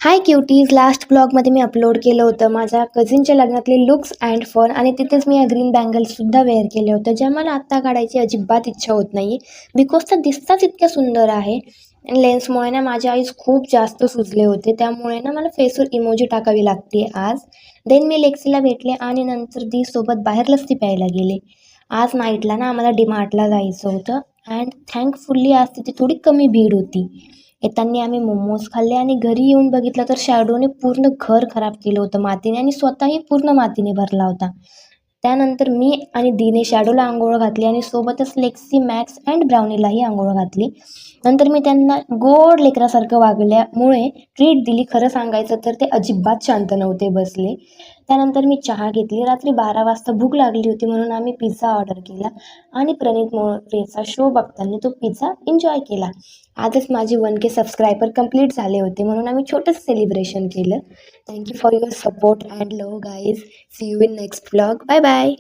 हाय क्युटीज, last ब्लॉगमध्ये मी upload केलं होतं माझ्या कझिनच्या लग्नातले लुक्स अँड फन आणि तिथेच मी या ग्रीन बँगल्ससुद्धा वेअर केले होते, ज्या मला आत्ता काढायची अजिबात इच्छा होत नाही बिकॉज त्या दिसताच इतक्या सुंदर आहे. आणि लेन्समुळे ना माझे आईज खूप जास्त सुजले होते, त्यामुळे ना मला फेसवर इमोजी टाकावी लागते आज. देन मी लेक्सीला भेटले आणि नंतर दी सोबत बाहेर लस्सी प्यायला गेले. आज नाईटला ना आम्हाला डीमार्टला जायचं होतं अँड थँकफुल्ली आज तिथे थोडी कमी भीड होती. येताना आम्ही मोमोज खाल्ले आणि घरी येऊन बघितलं तर शॅडोने पूर्ण घर खराब केलं होतं मातीने आणि स्वतःही पूर्ण मातीने भरला होता. त्यानंतर मी आणि दीने शॅडोला अंघोळ घातली आणि सोबतच लेक्सी, मॅक्स अँड ब्राउनीलाही अंघोळ घातली. नंतर मी त्यांना गोड लेकरासारखं वागल्यामुळे ट्रीट दिली. खरं सांगायचं तर ते अजिबात शांत नव्हते बसले. त्यानंतर मी चहा घेतली. रात्री 12 वाजता भूक लागली होती म्हणून आम्ही पिझ्झा ऑर्डर केला आणि प्रणित मोरेचा शो बघताना तो पिझ्झा एन्जॉय केला. आजच माझे 1K सबस्क्रायबर कंप्लीट झाले होते म्हणून आम्ही छोटंसं सेलिब्रेशन केलं. Thank you for your support and love guys. See you in next vlog. Bye bye.